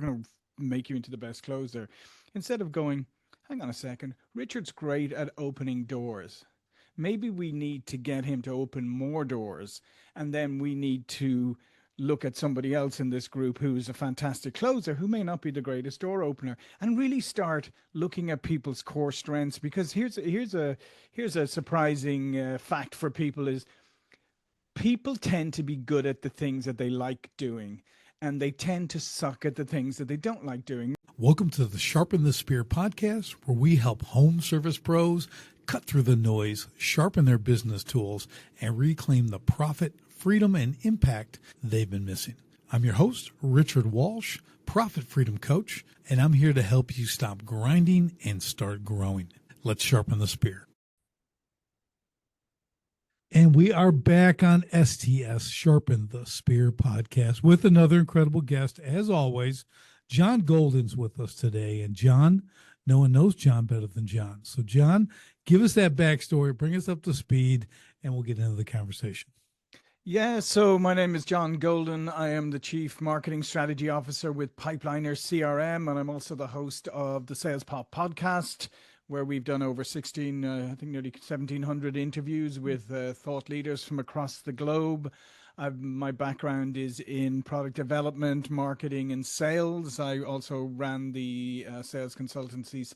going to make you into the best closer. Instead of going, hang on a second, Richard's great at opening doors. Maybe we need to get him to open more doors, and then we need to look at somebody else in this group who's a fantastic closer who may not be the greatest door opener, and really start looking at people's core strengths. Because here's a surprising fact for people is people tend to be good at the things that they like doing, and they tend to suck at the things that they don't like doing. Welcome to the Sharpen the Spear podcast, where we help home service pros cut through the noise, sharpen their business tools, and reclaim the profit, freedom, and impact they've been missing. I'm your host, Richard Walsh, Profit Freedom Coach, and I'm here to help you stop grinding and start growing. Let's sharpen the spear. And we are back on STS Sharpen the Spear podcast with another incredible guest. As always, John Golden's with us today. And John, no one knows John better than John. So John, give us that backstory, bring us up to speed, and we'll get into the conversation. Yeah, so my name is John Golden. I am the Chief Marketing Strategy Officer with Pipeliner CRM, and I'm also the host of the Sales Pop podcast, where we've done over 16, I think nearly 1,700 interviews with thought leaders from across the globe. My background is in product development, marketing, and sales. I also ran the sales consultancy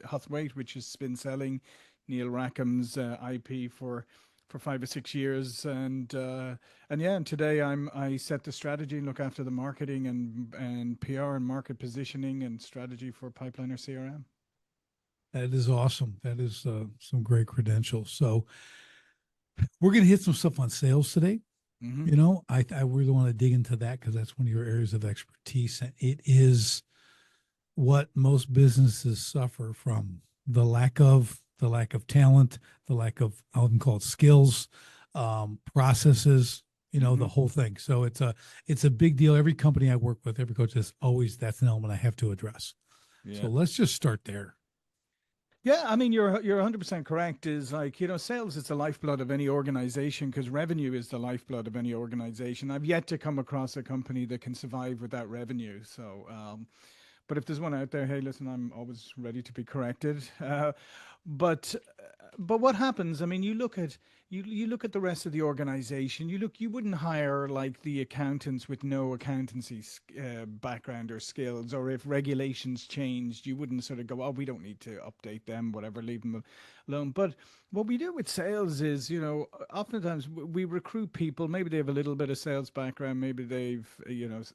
Huthwaite, which is spin selling, Neil Rackham's IP for 5 or 6 years, and today I set the strategy and look after the marketing and PR and market positioning and strategy for Pipeliner CRM. That is awesome. That is some great credentials. So we're going to hit some stuff on sales today. Mm-hmm. You know, I really want to dig into that because that's one of your areas of expertise. And it is what most businesses suffer from: the lack of talent, the lack of, I can call it skills, processes, the whole thing. So it's a big deal. Every company I work with, every coach is always, that's an element I have to address. Yeah. So let's just start there. Yeah, I mean, you're 100% correct. Is like, sales is the lifeblood of any organization, because revenue is the lifeblood of any organization. I've yet to come across a company that can survive without revenue. So, but if there's one out there, hey, listen, I'm always ready to be corrected. But what happens? I mean, you look at the rest of the organization. You wouldn't hire like the accountants with no accountancy background or skills, or if regulations changed, you wouldn't sort of go, oh, we don't need to update them, whatever, leave them alone. But what we do with sales is, oftentimes we recruit people. Maybe they have a little bit of sales background, maybe they've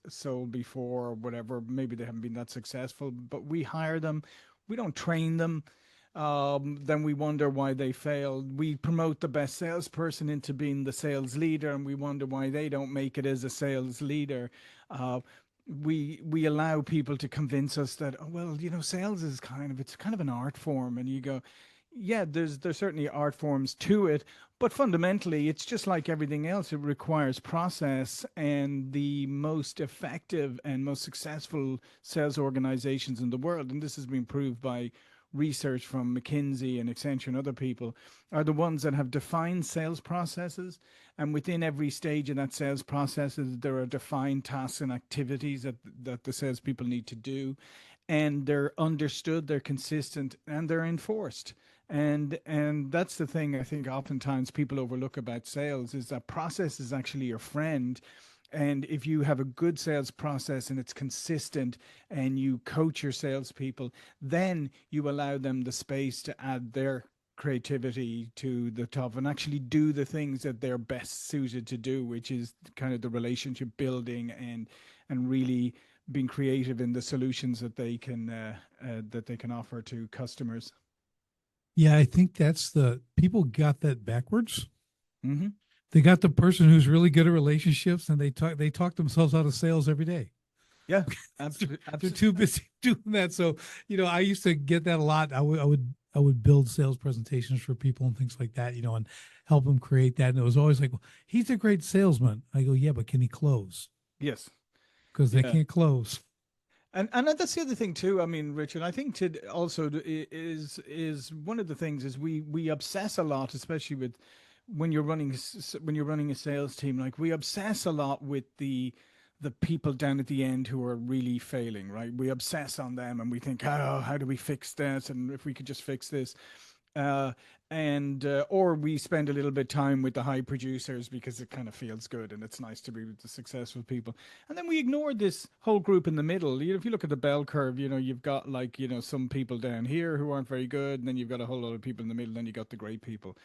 sold before or whatever. Maybe they haven't been that successful, but we hire them. We don't train them. Then we wonder why they failed. We promote the best salesperson into being the sales leader, and we wonder why they don't make it as a sales leader. We allow people to convince us that, oh, well, sales is kind of an art form, and you go, yeah, there's certainly art forms to it, but fundamentally it's just like everything else. It requires process, and the most effective and most successful sales organizations in the world, and this has been proved by research from McKinsey and Accenture and other people, are the ones that have defined sales processes, and within every stage of that sales process there are defined tasks and activities that the salespeople need to do, and they're understood, they're consistent, and they're enforced. And that's the thing I think oftentimes people overlook about sales, is that process is actually your friend. And if you have a good sales process and it's consistent, and you coach your salespeople, then you allow them the space to add their creativity to the top and actually do the things that they're best suited to do, which is kind of the relationship building and really being creative in the solutions that they can offer to customers. Yeah, I think that's people got that backwards. Mm-hmm. They got the person who's really good at relationships, and they talk themselves out of sales every day. Yeah, absolutely. They're too busy doing that. So, I used to get that a lot. I would build sales presentations for people and things like that, and help them create that. And it was always like, well, he's a great salesman. I go, yeah, but can he close? Yes. Because they can't close. And that's the other thing too. I mean, Richard, I think is one of the things is we obsess a lot, especially with when you're running a sales team. Like, we obsess a lot with the the people down at the end who are really failing, right? We obsess on them and we think, oh, how do we fix this? And if we could just fix this. Uh, and or we spend a little bit time with the high producers because it kind of feels good and it's nice to be with the successful people, and then we ignore this whole group in the middle. If you look at the bell curve, you've got, like, some people down here who aren't very good, and then you've got a whole lot of people in the middle, then you got the great people.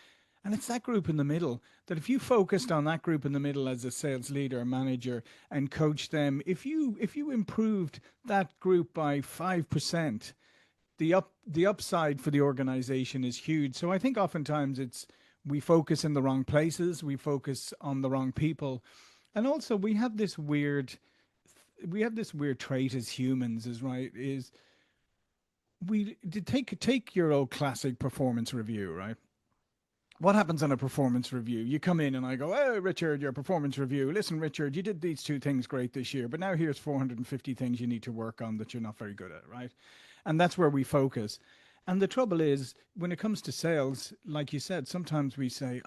And it's that group in the middle that, if you focused on that group in the middle as a sales leader or manager and coach them, if you improved that group by 5%, the upside for the organization is huge. So I think oftentimes we focus in the wrong places, we focus on the wrong people, and also we have this weird trait as humans, is right is we take your old classic performance review, right? What happens on a performance review? You come in and I go, "Oh, Richard, your performance review. Listen, Richard, you did these two things great this year, but now here's 450 things you need to work on that you're not very good at," right? And that's where we focus. And the trouble is, when it comes to sales, like you said, sometimes we say,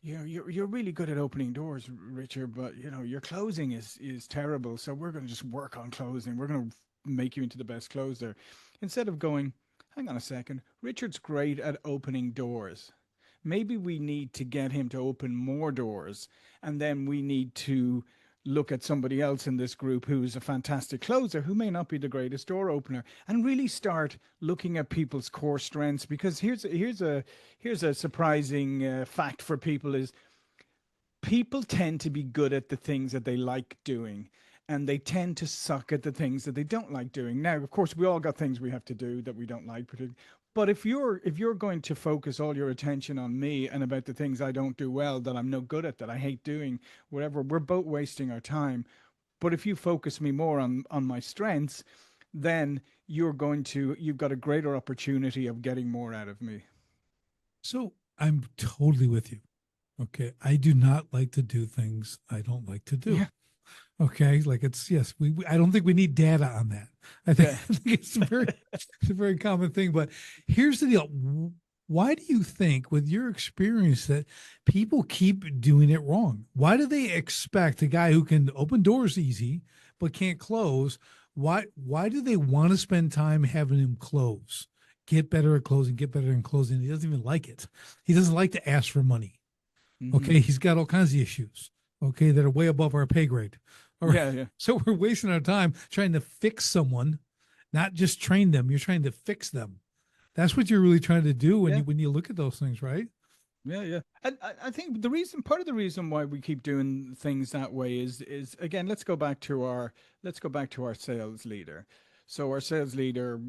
you're really good at opening doors, Richard, but your closing is terrible. So we're going to just work on closing. We're going to make you into the best closer." Instead of going, "Hang on a second, Richard's great at opening doors. Maybe we need to get him to open more doors, and then we need to look at somebody else in this group who's a fantastic closer who may not be the greatest door opener," and really start looking at people's core strengths. Because here's a surprising fact for people: is people tend to be good at the things that they like doing, and they tend to suck at the things that they don't like doing. Now, of course, we all got things we have to do that we don't like particularly. But if you're going to focus all your attention on me and about the things I don't do well, that I'm no good at, that I hate doing, whatever, we're both wasting our time. But if you focus me more on my strengths, then you've got a greater opportunity of getting more out of me. So I'm totally with you. Okay. I do not like to do things I don't like to do. Yeah, Okay. Like yes, I don't think we need data on that. I think, yeah. I think it's a very common thing. But here's the deal. Why do you think, with your experience, that people keep doing it wrong? Why do they expect a guy who can open doors easy but can't close? Why do they want to spend time having him close? Get better at closing, get better at closing. He doesn't even like it. He doesn't like to ask for money. Hmm. Okay. He's got all kinds of issues. Okay. That are way above our pay grade. All right. Yeah, yeah. So we're wasting our time trying to fix someone, not just train them. You're trying to fix them. That's what you're really trying to do when Yeah. you look at those things, right? Yeah, yeah. And I think part of the reason why we keep doing things that way is again, let's go back to our sales leader. So our sales leader,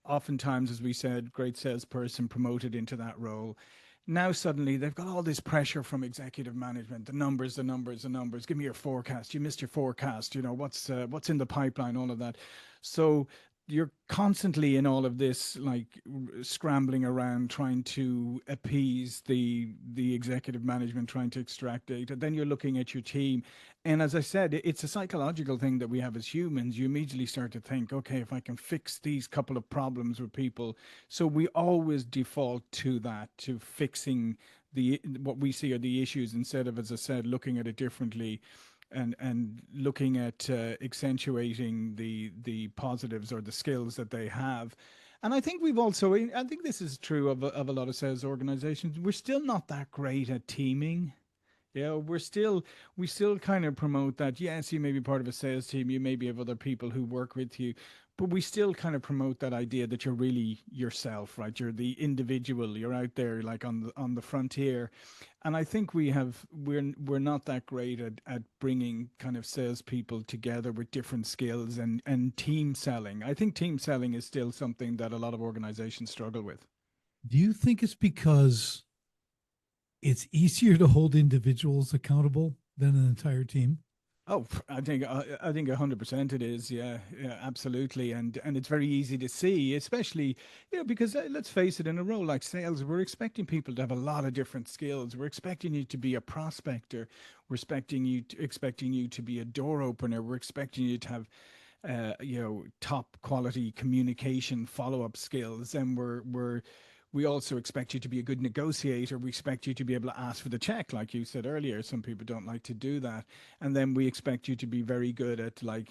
oftentimes, as we said, great salesperson promoted into that role. Now suddenly they've got all this pressure from executive management. The numbers, the numbers, the numbers. Give me your forecast. You missed your forecast. What's in the pipeline. All of that. So you're constantly in all of this, like, scrambling around trying to appease the executive management, trying to extract data. Then you're looking at your team, and as I said, it's a psychological thing that we have as humans. You immediately start to think, okay, if I can fix these couple of problems with people. So we always default to that, to fixing the what we see are the issues, instead of, as I said, looking at it differently, and looking at accentuating the positives or the skills that they have. And I think this is true of a lot of sales organizations. We're still not that great at teaming. Yeah, we still kind of promote that. Yes, you may be part of a sales team, you maybe have other people who work with you, but we still kind of promote that idea that you're really yourself, right? You're the individual. You're out there, like, on the frontier. And I think we're not that great at bringing kind of salespeople together with different skills, and team selling. I think team selling is still something that a lot of organizations struggle with. Do you think it's because it's easier to hold individuals accountable than an entire team? Oh, I think 100% it is. Yeah, yeah, absolutely. And it's very easy to see, especially, because, let's face it, in a role like sales, we're expecting people to have a lot of different skills. We're expecting you to be a prospector. We're expecting you to be a door opener. We're expecting you to have top quality communication follow up skills, and we're we also expect you to be a good negotiator. We expect you to be able to ask for the check, like you said earlier. Some people don't like to do that. And then we expect you to be very good at, like,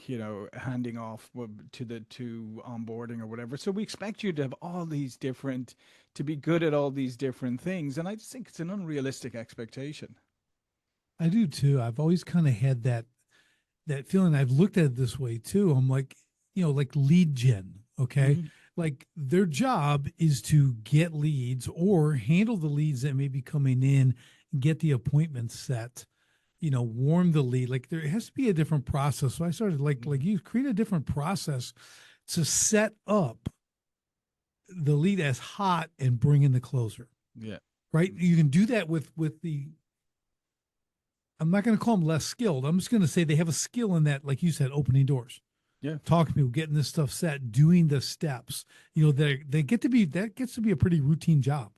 handing off to onboarding or whatever. So we expect you to have all these different, to be good at all these different things. And I just think it's an unrealistic expectation. I do too. I've always kind of had that feeling. I've looked at it this way too. I'm like, like lead gen. Okay. Hmm. Like their job is to get leads or handle the leads that may be coming in, get the appointment set, warm the lead. Like there has to be a different process. So I started like you create a different process to set up the lead as hot and bring in the closer. Yeah. Right. You can do that with I'm not going to call them less skilled. I'm just going to say they have a skill in that, like you said, opening doors, Yeah. talking to people, getting this stuff set, doing the steps. They get to be that gets to be a pretty routine job.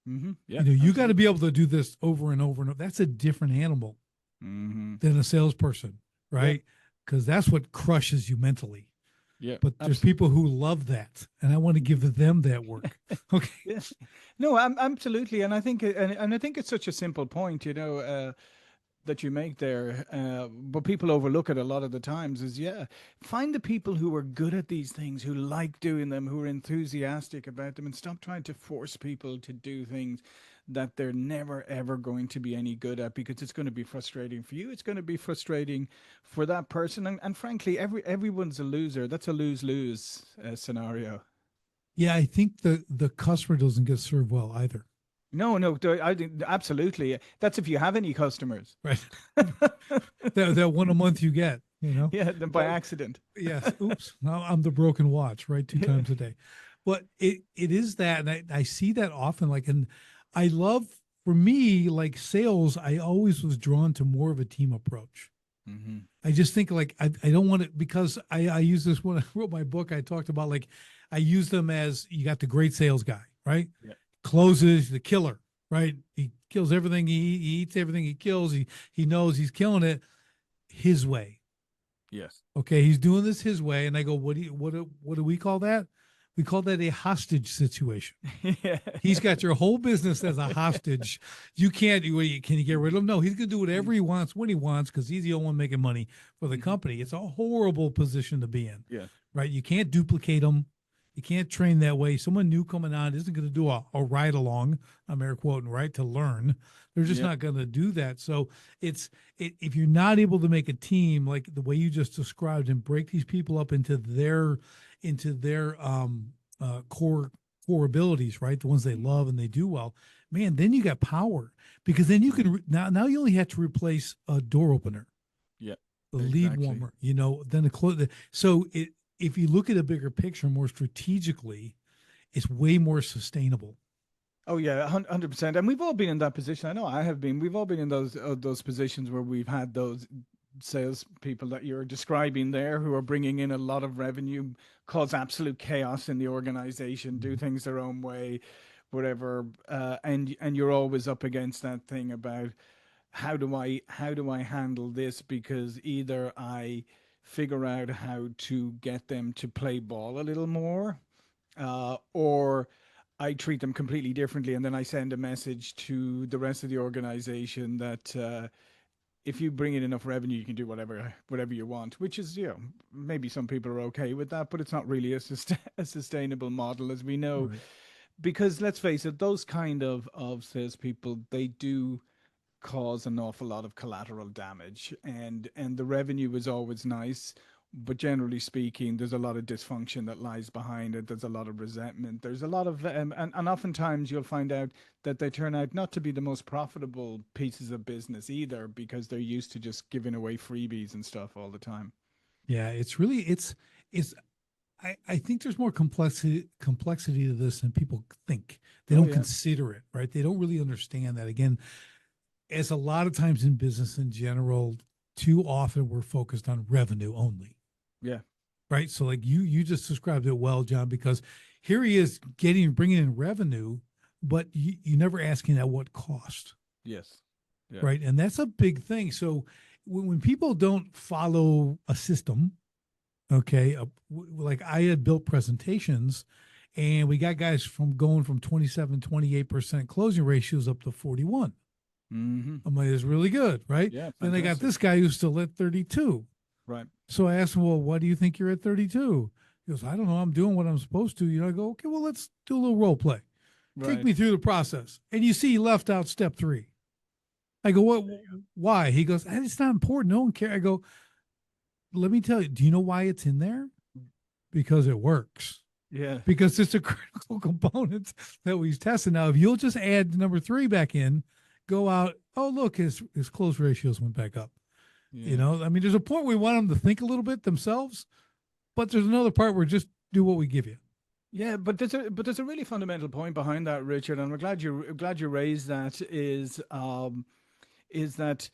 Hmm. Yeah. You got to be able to do this over and over and over. That's a different animal Hmm. than a salesperson, right? Because that's what crushes you mentally. Yeah. But there's people who love that, and I want to give them that work. Okay. Yeah. No, absolutely, and I think and I think it's such a simple point, that you make there, but people overlook it a lot of the times. Is, yeah, find the people who are good at these things, who like doing them, who are enthusiastic about them, and stop trying to force people to do things that they're never ever going to be any good at, because it's going to be frustrating for you. It's going to be frustrating for that person, and frankly, everyone's a loser. That's a lose-lose scenario. Yeah, I think the customer doesn't get served well either. No, no, I think absolutely. That's if you have any customers. Right. that one a month you get, Yeah, then by accident. Yes. Oops. Now I'm the broken watch, right? Two Yeah. times a day. But it is that, and I see that often. Like, and I love, for me, like sales, I always was drawn to more of a team approach. Hmm. I just think like I don't want it, because I use this when I wrote my book. I talked about, like, I use them as, you got the great sales guy, right? Yeah. Closes, the killer, right? He kills everything. He eats everything he kills. He knows he's killing it his way. Yes. Okay, he's doing this his way. And I go, what do we call that? We call that a hostage situation. Yeah. He's got your whole business as a hostage. You can't do it. Can you get rid of him? No, he's going to do whatever he wants when he wants, because he's the only one making money for the company. It's a horrible position to be in. Yeah. Right? You can't duplicate him. You can't train that way. Someone new coming on isn't going to do a ride along. I'm air quoting, right, to learn. They're just not going to do that. So if you're not able to make a team like the way you just described and break these people up into their core abilities, right, the ones they love and they do well, man, then you got power, because then you can now you only have to replace a door opener, Yeah. the lead warmer, then the close. So if you look at a bigger picture more strategically, it's way more sustainable. Oh yeah, 100%. And we've all been in that position. I know I have been. We've all been in those positions where we've had those salespeople that you're describing there, who are bringing in a lot of revenue, cause absolute chaos in the organization, do things their own way, whatever. And you're always up against that thing about, how do I handle this? Because either I figure out how to get them to play ball a little more, or I treat them completely differently, and then I send a message to the rest of the organization that, if you bring in enough revenue, you can do whatever you want. Which is, maybe some people are okay with that, but it's not really a sustainable model, as we know. Right. Because let's face it, those kind of salespeople, they do cause an awful lot of collateral damage, and the revenue is always nice, but generally speaking, there's a lot of dysfunction that lies behind it. There's a lot of resentment. There's a lot of and oftentimes you'll find out that they turn out not to be the most profitable pieces of business either, because they're used to just giving away freebies and stuff all the time. Yeah, it's I think there's more complexity to this than people think. They Oh don't yeah. consider it, right? They don't really understand that. Again, as a lot of times in business in general, too often we're focused on revenue only. Yeah. Right. So like you just described it well, John, because here he is bringing in revenue, but you never asking at what cost. Yes. Yeah. Right. And that's a big thing. So when people don't follow a system, okay, like I had built presentations, And we got guys from going from 27, 28% closing ratios up to 41. Mm-hmm. I'm like, it's really good, right? Yeah, Then they got fantastic. this guy who's still at 32. Right. So I asked him, well, why do you think you're at 32? He goes, I don't know. I'm doing what I'm supposed to. I go, okay, well, let's do a little role play. Take Right. me through the process. And you see, he left out step 3. I go, what? Why? He goes, it's not important. No one cares. I go, let me tell you, do you know why it's in there? Because it works. Yeah. Because it's a critical component that we're testing. Now, if you'll just add number 3 back in, go out, oh, look, his close ratios went back up. Yeah. I mean, there's a point where we want them to think a little bit themselves, but there's another part where just do what we give you. Yeah, but there's a really fundamental point behind that, Richard, and I'm glad you raised that. Is that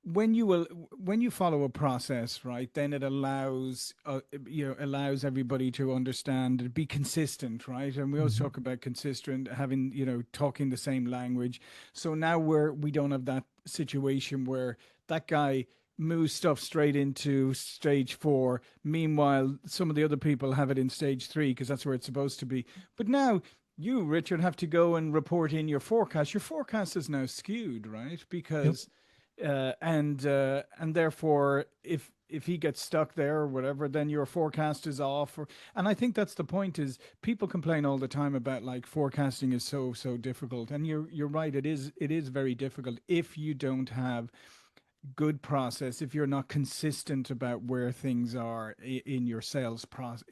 when you follow a process, right, then it allows allows everybody to understand and be consistent, right? And we always Mm-hmm. talk about consistent, having talking the same language. So now we don't have that situation where that guy moves stuff straight into stage 4. Meanwhile, some of the other people have it in stage 3 because that's where it's supposed to be. But now you, Richard, have to go and report in your forecast. Your forecast is now skewed, right? Yep. Because and therefore if he gets stuck there or whatever, then your forecast is off. And I think that's the point. Is people complain all the time about like forecasting is so difficult, and you're right. It is very difficult if you don't have good process, if you're not consistent about where things are in your sales process,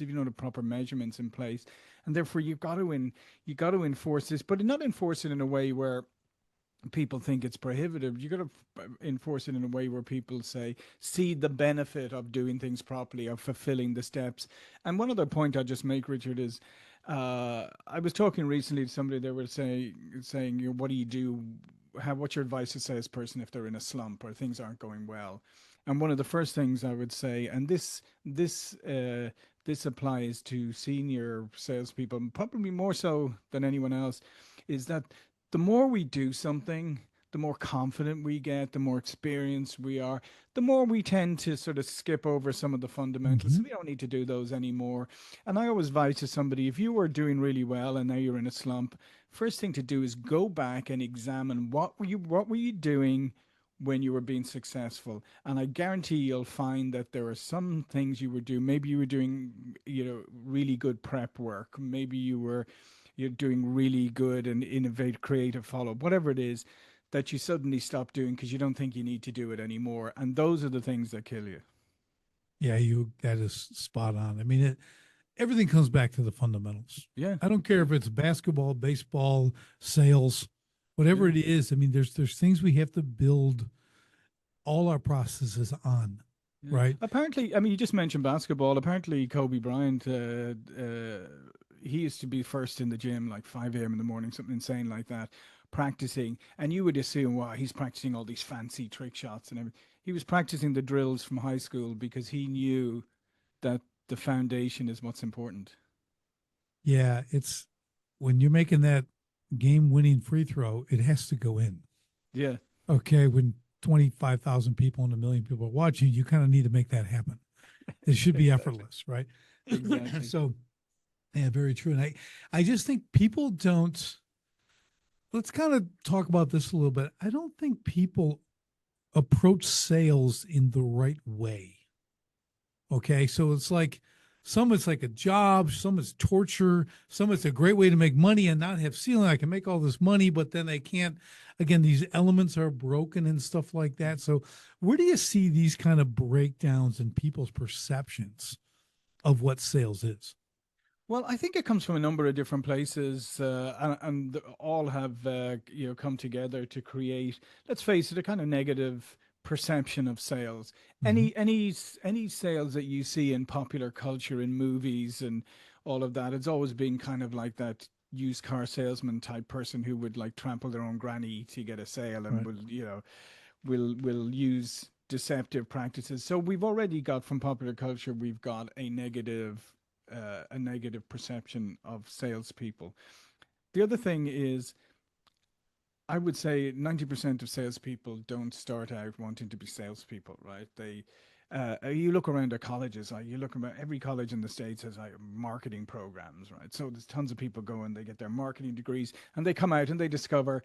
if you don't have proper measurements in place, and therefore you got to enforce this, but not enforce it in a way where people think it's prohibitive. You got to enforce it in a way where people see the benefit of doing things properly, of fulfilling the steps. And one other point I'll just make, Richard, is I was talking recently to somebody. They were saying, what do you do? What's your advice to a salesperson if they're in a slump or things aren't going well? And one of the first things I would say, and this applies to senior salespeople, probably more so than anyone else, is that the more we do something, the more confident we get, the more experienced we are, the more we tend to sort of skip over some of the fundamentals. Mm-hmm. So we don't need to do those anymore. And I always advise to somebody, if you were doing really well and now you're in a slump, first thing to do is go back and examine what were you doing when you were being successful. And I guarantee you'll find that there are some things you were doing. Maybe you were doing, really good prep work. Maybe you're doing really good and innovative, creative follow up, whatever it is that you suddenly stop doing because you don't think you need to do it anymore. And those are the things that kill you. Yeah, that is spot on. I mean, everything comes back to the fundamentals. Yeah. I don't care Yeah. if it's basketball, baseball, sales, whatever Yeah. it is. I mean, there's things we have to build all our processes on, Yeah. right? Apparently, I mean, you just mentioned basketball. Apparently, Kobe Bryant, he used to be first in the gym like 5 a.m. in the morning, something insane like that, practicing. And you would assume, wow, he's practicing all these fancy trick shots and everything. He was practicing the drills from high school because he knew that the foundation is what's important. Yeah, it's when you're making that game-winning free throw, it has to go in. Yeah, Okay, when 25,000 people and a million people are watching, you kind of need to make that happen. It should be exactly. effortless, right? Exactly. So, yeah, very true. And I just think people don't. Let's kind of talk about this a little bit. I don't think people approach sales in the right way. Okay. So some it's like a job, some it's torture, some it's a great way to make money and not have ceiling. I can make all this money, but then they can't. Again, these elements are broken and stuff like that. So, where do you see these kind of breakdowns in people's perceptions of what sales is? Well, I think it comes from a number of different places, and all have come together to create. Let's face it, a kind of negative perception of sales. Mm-hmm. Any sales that you see in popular culture, in movies, and all of that, it's always been kind of like that used car salesman type person who would like trample their own granny to get a sale, and Right. will use deceptive practices. So we've already got from popular culture, we've got a negative perception of salespeople. The other thing is, I would say 90% of salespeople don't start out wanting to be salespeople, right? You look around at colleges, you look around, every college in the States has marketing programs, right? So there's tons of people going, they get their marketing degrees, and they come out and they discover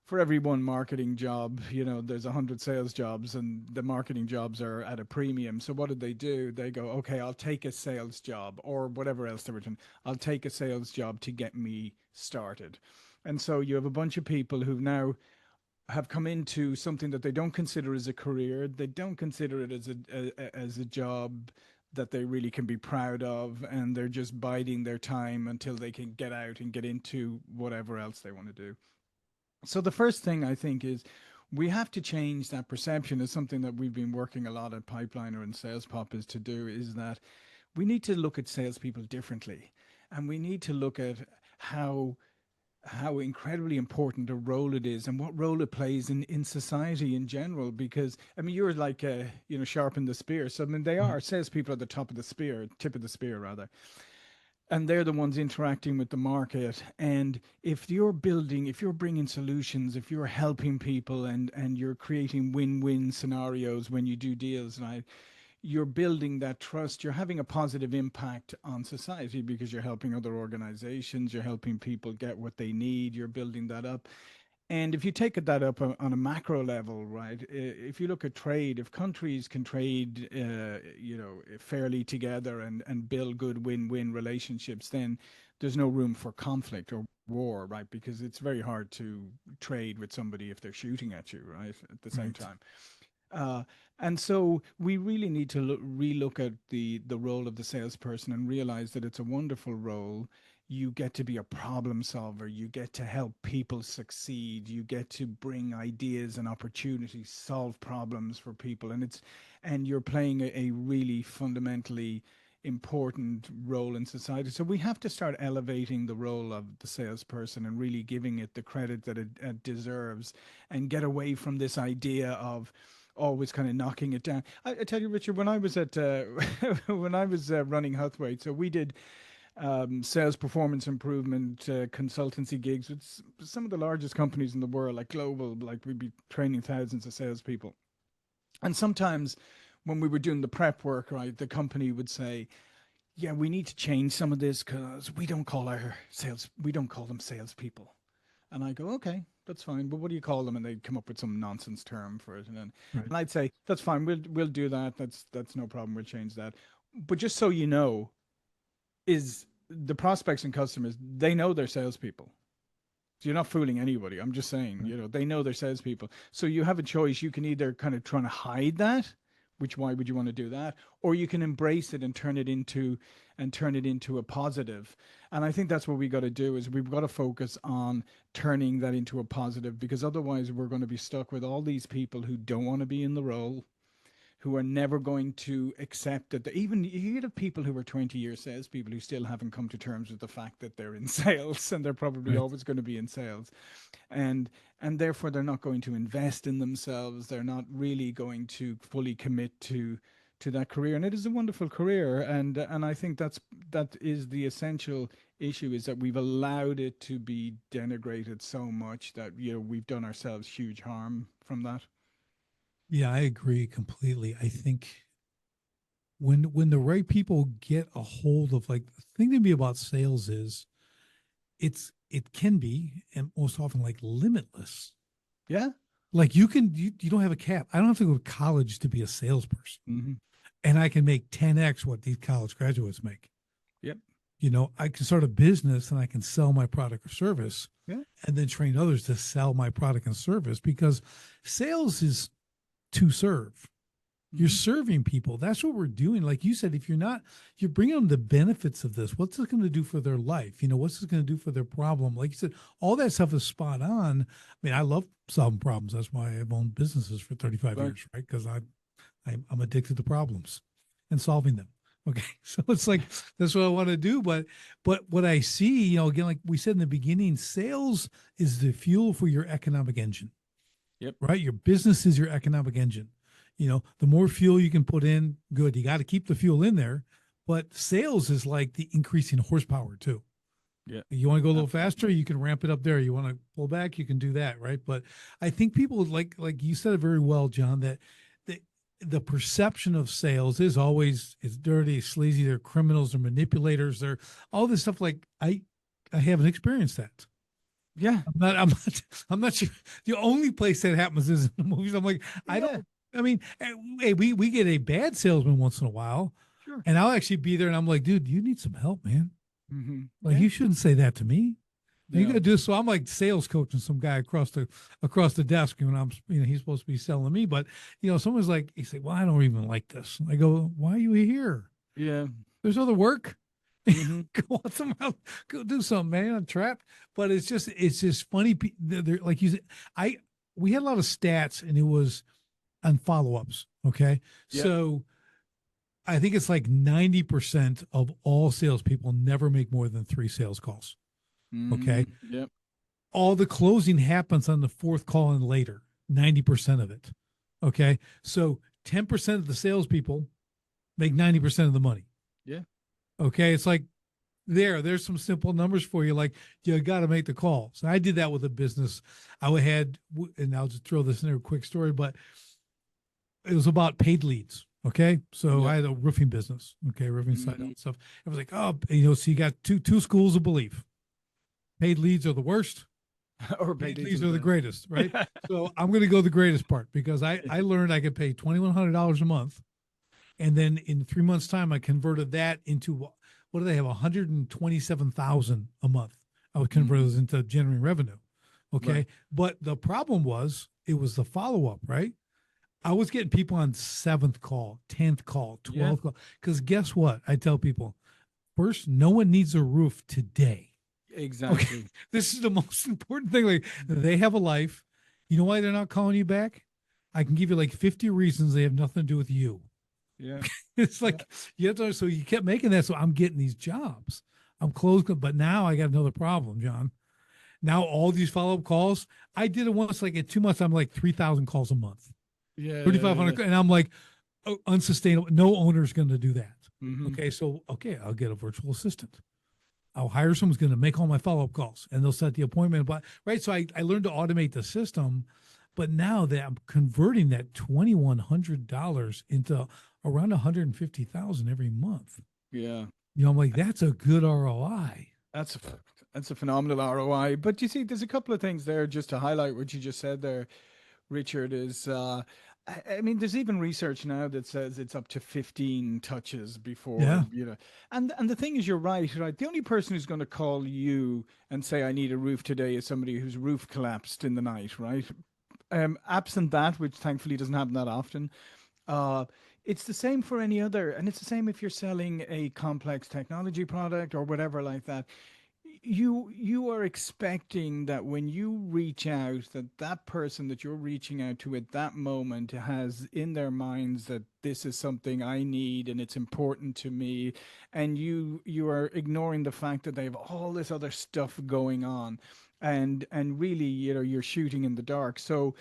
for every one marketing job, there's 100 sales jobs, and the marketing jobs are at a premium. So what did they do? They go, okay, I'll take a sales job or whatever else they were doing. I'll take a sales job to get me started. And so you have a bunch of people who now have come into something that they don't consider as a career. They don't consider it as a job that they really can be proud of, and they're just biding their time until they can get out and get into whatever else they want to do. So the first thing I think is we have to change that perception. Is something that we've been working a lot at Pipeliner and Sales Pop is to do, is that we need to look at salespeople differently, and we need to look at how incredibly important a role it is and what role it plays in society in general. Because I mean, you're like sharpen the spear. So I mean, they Right. are salespeople at the top of the spear, tip of the spear rather, and they're the ones interacting with the market. And if you're bringing solutions, if you're helping people, and you're creating win-win scenarios when you do deals, right, you're building that trust, you're having a positive impact on society because you're helping other organizations, you're helping people get what they need, you're building that up. And if you take that up on a macro level, right? If you look at trade, if countries can trade, fairly together, and build good win-win relationships, then there's no room for conflict or war, right? Because it's very hard to trade with somebody if they're shooting at you, right? At the same Right. time. Uh, and so we really need to relook at the role of the salesperson and realize that it's a wonderful role. You get to be a problem solver. You get to help people succeed. You get to bring ideas and opportunities, solve problems for people, and you're playing a really fundamentally important role in society. So we have to start elevating the role of the salesperson and really giving it the credit that it deserves, and get away from this idea of always kind of knocking it down. I tell you, Richard, when I was at when I was running Healthway, so we did sales performance improvement consultancy gigs with some of the largest companies in the world, like global. Like we'd be training thousands of salespeople, and sometimes when we were doing the prep work, right, the company would say, "Yeah, we need to change some of this because we don't call them salespeople." And I go, okay, that's fine. But what do you call them? And they'd come up with some nonsense term for it. Right. And I'd say, that's fine. We'll do that. That's no problem. We'll change that. But just so you know, is the prospects and customers, they know they're salespeople. So you're not fooling anybody. I'm just saying, Right. they know they're salespeople. So you have a choice. You can either kind of try to hide that, which why would you want to do that? Or you can embrace it and turn it into a positive. And I think that's what we got to do, is we've got to focus on turning that into a positive, because otherwise we're going to be stuck with all these people who don't want to be in the role, who are never going to accept that. Even you have people who are 20-year salespeople who still haven't come to terms with the fact that they're in sales, and they're probably Right. always going to be in sales, and therefore they're not going to invest in themselves. They're not really going to fully commit to that career, and it is a wonderful career. And I think that is the essential issue, is that we've allowed it to be denigrated so much that we've done ourselves huge harm from that. Yeah, I agree completely. I think when the right people get a hold of, like, the thing to me about sales is it can be, and most often, like, limitless. Yeah. Like, you don't have a cap. I don't have to go to college to be a salesperson, Hmm. and I can make 10x what these college graduates make. Yep. I can start a business and I can sell my product or service, Yeah. and then train others to sell my product and service, because sales is to serve. You're Hmm. serving people. That's what we're doing. Like you said, if you're bringing them the benefits of this. What's it going to do for their life? What's it going to do for their problem? Like you said, all that stuff is spot on. I mean, I love solving problems. That's why I've owned businesses for 35 Right. years, right? Because I'm addicted to problems and solving them. Okay. So it's like, that's what I want to do. But what I see, again, like we said in the beginning, sales is the fuel for your economic engine, Yep. right? Your business is your economic engine. The more fuel you can put in, good. You got to keep the fuel in there. But sales is like the increasing horsepower too. Yeah. You want to go a little Absolutely. faster, you can ramp it up there. You want to pull back, you can do that, right? But I think people, like you said it very well, John, that the perception of sales is always it's dirty, sleazy, they're criminals, they're manipulators, they're all this stuff. Like I haven't experienced that. Yeah. I'm not sure. The only place that happens is in the movies. I'm like, I Yeah. don't, I mean, hey, we get a bad salesman once in a while, Sure. and I'll actually be there and I'm like, dude, you need some help, man. Mm-hmm. Like, Yeah. you shouldn't say that to me. You Yeah. gotta do so. I'm like sales coaching some guy across the desk when I'm, he's supposed to be selling me, but someone's like, he said, well, I don't even like this. I go, why are you here? Yeah. There's other work. Mm-hmm. Go on somewhere else. Go do something, man. I'm trapped. But it's just funny. They're, like you said, we had a lot of stats, and it was on follow-ups. Okay, Yeah. so I think it's like 90% of all salespeople never make more than 3 sales calls. Okay, Yep. all the closing happens on the 4th call and later. 90% of it. Okay, so 10% of the salespeople make 90% of the money. Yeah. Okay, it's like there's some simple numbers for you. Like, you got to make the call. So I did that with a business. I had, and I'll just throw this in there, a quick story, but it was about paid leads. Okay, so Yep. I had a roofing business. Okay, roofing side Mm-hmm. stuff. It was like, oh, so you got two schools of belief. Paid leads are the worst. Or Paid paid leads to are the the greatest, right? best. So I'm going to go the greatest part because I learned I could pay $2,100 a month. And then in 3 months' time, I converted that into what do they have? 127,000 a month. I would convert those into generating revenue. Okay. Right. But the problem was it was the follow-up, right? I was getting people on 7th call, 10th call, 12th call. Because guess what? I tell people, first, no one needs a roof today. Exactly. Okay. This is the most important thing. Like, they have a life. You know why they're not calling you back? I can give you like 50 reasons they have nothing to do with you. Yeah. It's like, you have to, so you kept making that. So I'm getting these jobs. I'm closed, but now I got another problem, John. Now all these follow-up calls, I did it once, like in 2 months, I'm like 3,000 calls a month, Yeah. 3,500. And I'm like, oh, unsustainable. No owner's going to do that. Mm-hmm. Okay. So, okay, I'll get a virtual assistant. I'll hire someone's going to make all my follow-up calls and they'll set the appointment. But right. So I learned to automate the system, but now that I'm converting that $2,100 into around 150,000 every month. Yeah. I'm like, that's a good ROI. That's a phenomenal ROI. But you see, there's a couple of things there just to highlight what you just said there, Richard. Is I mean, there's even research now that says it's up to 15 touches before Yeah. And the thing is, you're right. Right. The only person who's going to call you and say I need a roof today is somebody whose roof collapsed in the night. Right. Absent that, which thankfully doesn't happen that often. Uh, it's the same for any other, and it's the same if you're selling a complex technology product or whatever like that. You are expecting that when you reach out, that person that you're reaching out to at that moment has in their minds that this is something I need and it's important to me, and you are ignoring the fact that they have all this other stuff going on, and really, you're shooting in the dark. So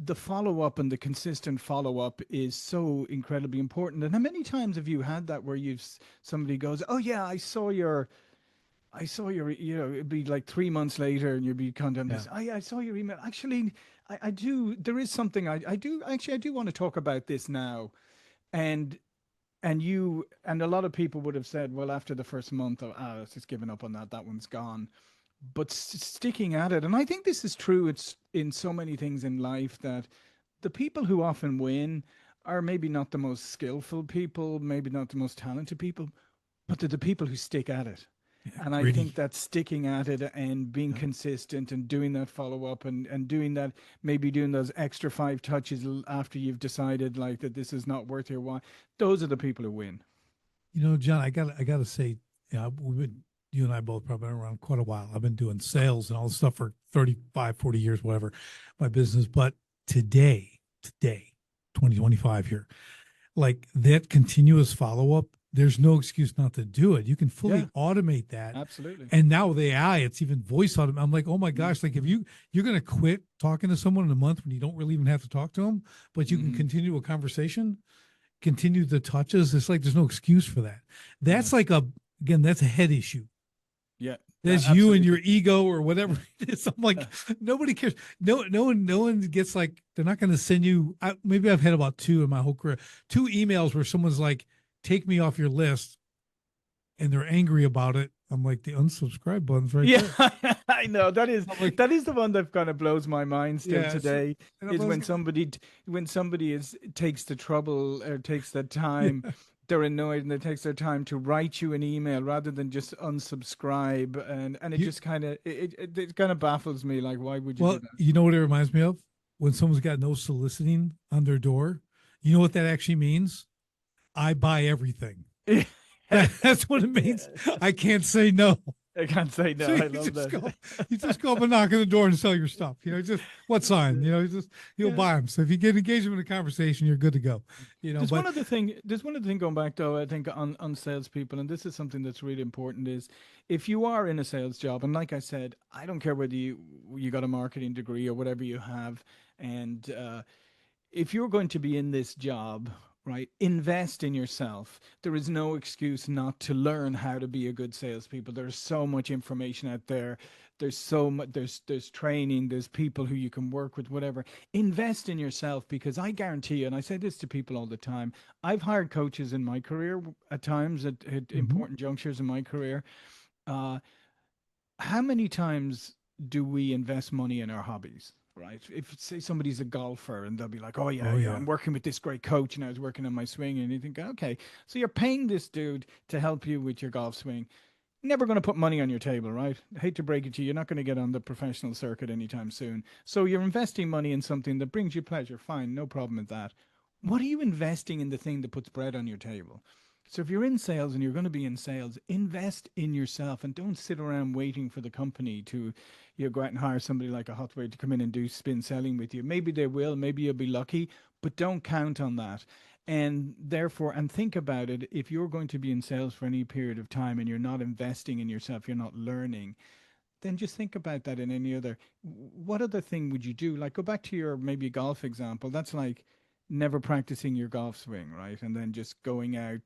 the follow up and the consistent follow up is so incredibly important. And how many times have you had that where somebody goes, "Oh yeah, I saw your, it'd be like 3 months later, and you'd be content Yeah. this. I saw your email. Actually, I do. There is something I do. Actually, I do want to talk about this now." And and a lot of people would have said, "Well, after the first month, it's just given up on that. That one's gone." But sticking at it, and I think this is true. It's in so many things in life that the people who often win are maybe not the most skillful people, maybe not the most talented people, but they're the people who stick at it. Yeah, And I think gritty. that sticking at it and being Yeah. consistent and doing that follow up and doing that, maybe doing those extra 5 touches after you've decided like that this is not worth your while, those are the people who win. John, I gotta say, we've been, you and I both probably been around quite a while. I've been doing sales and all this stuff for 35, 40 years, whatever, my business. But today, 2025 here, like that continuous follow-up, there's no excuse not to do it. You can fully Yeah, automate that. absolutely. And now with AI, it's even voice automation. I'm like, oh my gosh, like if you're going to quit talking to someone in a month when you don't really even have to talk to them, but you can continue a conversation, continue the touches. It's like, there's no excuse for that. That's like again, that's a head issue. Yeah. That's you and your Absolutely. ego or whatever Yeah. it is. I'm like, nobody cares. No one gets like, they're not going to send you. Maybe I've had about two in my whole career, two emails where someone's like, take me off your list, and they're angry about it. I'm like, the unsubscribe button's right Yeah, there. I know I'm like, that is the one that kind of blows my mind still yeah. So, today. and I'm Is when like, somebody is takes the trouble or takes the yeah, time, they're annoyed and they takes their time to write you an email rather than just unsubscribe, and it you. just kind of it kind of baffles me. Like, why would you do Well, that? you know what it reminds me of? When someone's got no soliciting on their door. You know what that actually means? I buy everything. That's what it means. I Yes, can't say no. I can't say So no. I love that. you just go up and knock on the door and sell your stuff. Just what sign? Just you'll Yeah. buy them. So if you get engaged in a conversation, you're good to go. There's But one other thing. There's one other thing going back though. I think on salespeople, and this is something that's really important. Is if you are in a sales job, and like I said, I don't care whether you got a marketing degree or whatever you have, and if you're going to be in this job, right, invest in yourself. There is no excuse not to learn how to be a good salespeople. There's so much information out there. There's so much. There's training. There's people who you can work with. Whatever. Invest in yourself because I guarantee you, and I say this to people all the time. I've hired coaches in my career at times at mhm. important junctures in my career. Uh, how many times do we invest money in our hobbies? Right. If say somebody's a golfer and they'll be like, "Oh yeah, Oh yeah, yeah, I'm working with this great coach and I was working on my swing," and you think, "Okay, so you're paying this dude to help you with your golf swing." Never going to put money on your table, right? I hate to break it to you, you're not going to get on the professional circuit anytime soon. So you're investing money in something that brings you pleasure. Fine, no problem with that. What are you investing in the thing that puts bread on your table? So if you're in sales and you're going to be in sales, invest in yourself and don't sit around waiting for the company to go out and hire somebody like a Hotway to come in and do spin selling with you. Maybe they will, maybe you'll be lucky, but don't count on that. And therefore, and think about it, if you're going to be in sales for any period of time and you're not investing in yourself, you're not learning, then just think about that in any other, what other thing would you do? Like go back to your maybe golf example. That's like never practicing your golf swing, right? And then just going out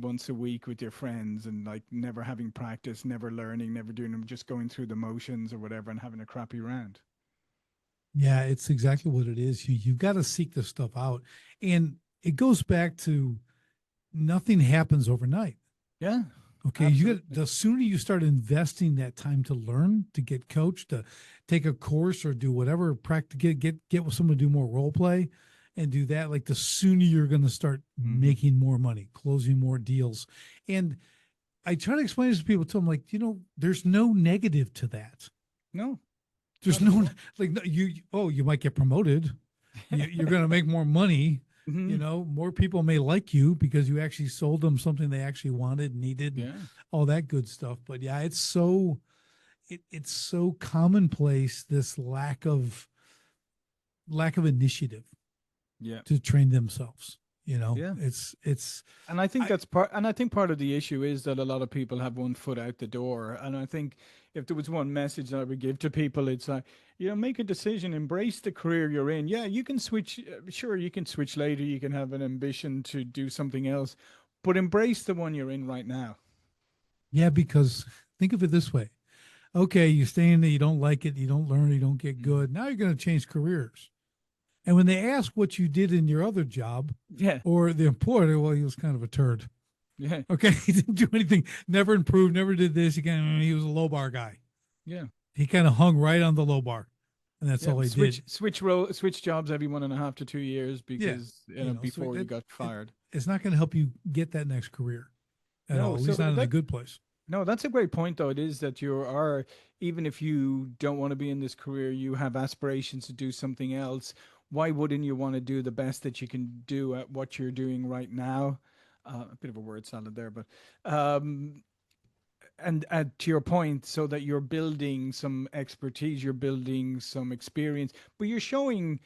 once a week with your friends and like never having practice, never learning, never doing them, just going through the motions or whatever and having a crappy round. yeah. It's exactly what it is. You've got to seek this stuff out, and it goes back to nothing happens overnight. Yeah, Okay, you got absolutely. the sooner you start investing that time to learn, to get coached, to take a course or do whatever, practice, get with someone to do more role play, and do that. Like the sooner you're going to start Hmm. making more money, closing more deals, and I try to explain this to people. Too, I'm like, there's no negative to that. No, There's not at no all. like no, you might get promoted, you're going to make more money. Hmm. More people may like you because you actually sold them something they actually wanted, needed, and Yeah. all that good stuff. But yeah, it's so commonplace, this lack of initiative Yeah. to train themselves. Yeah. It's And I think I that's part, and I think part of the issue is that a lot of people have one foot out the door. And I think if there was one message that I would give to people, it's like, make a decision, embrace the career you're in. Yeah, you can switch. Sure, you can switch later. You can have an ambition to do something else, but embrace the one you're in right now. Yeah, because think of it this way. Okay, you stay in there, you don't like it, you don't learn, you don't get Mhm. good. Now you're going to change careers. And when they ask what you did in your other job, Yeah. or the employer, well, he was kind of a turd. Yeah. Okay, he didn't do anything, never improved, never did this. He was a low bar guy. Yeah. He kind of hung right on the low bar, and that's Yeah. all he did. Switch jobs every 1.5 to 2 years Yeah, because, so before you got fired. it's not going to help you get that next career at all. No. At So least not in a that good place. No, that's a great point, though. It is that you are, even if you don't want to be in this career, you have aspirations to do something else. Why wouldn't you want to do the best that you can do at what you're doing right now? A bit of a word salad there, but um, and to your point, so that you're building some expertise, you're building some experience, but you're showing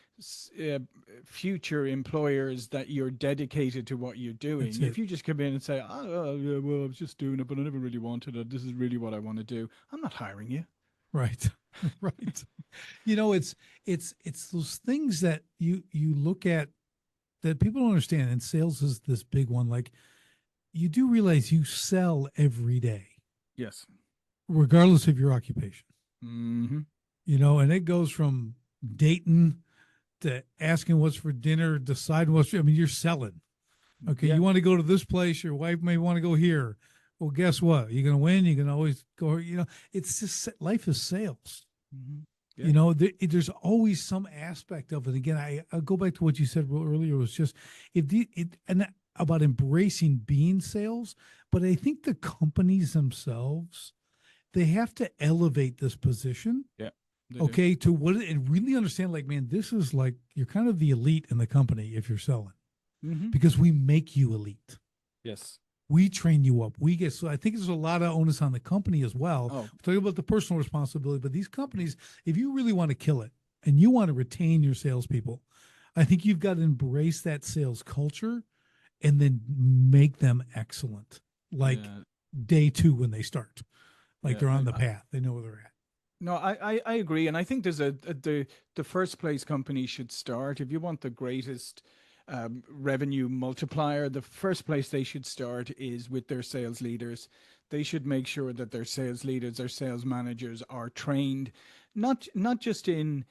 future employers that you're dedicated to what you're That's doing. it. If you just come in and say, "Oh, yeah, well, I was just doing it, but I never really wanted it. This is really what I want to do," I'm not hiring you. Right, right. It's those things that you look at that people don't understand. And sales is this big one. Like, you do realize you sell every day. Yes. regardless of your occupation. Mm-hmm. And it goes from dating to asking what's for dinner, deciding I mean, you're selling. Okay, Yeah. you want to go to this place, your wife may want to go here. Well, guess what? You're going to win. You can always go, it's just life is sales. Mm-hmm. Yeah. There's always some aspect of it. Again, I'll go back to what you said earlier. Was just about embracing being sales, but I think the companies themselves, they have to elevate this position. Yeah. Okay, to what and really understand, like, man, this is like you're kind of the elite in the company if you're selling, Mm-hmm. because we make you elite. Yes. We train you up. So I think there's a lot of onus on the company as well. Oh. We're talking about the personal responsibility, but these companies, if you really want to kill it and you want to retain your salespeople, I think you've got to embrace that sales culture and then make them excellent. Like day 2 when they start, like they're on the path. They know where they're at. No, I agree, and I think there's the first place companies should start if you want the greatest revenue multiplier. The first place they should start is with their sales leaders. They should make sure that their sales leaders, their sales managers, are trained, not just in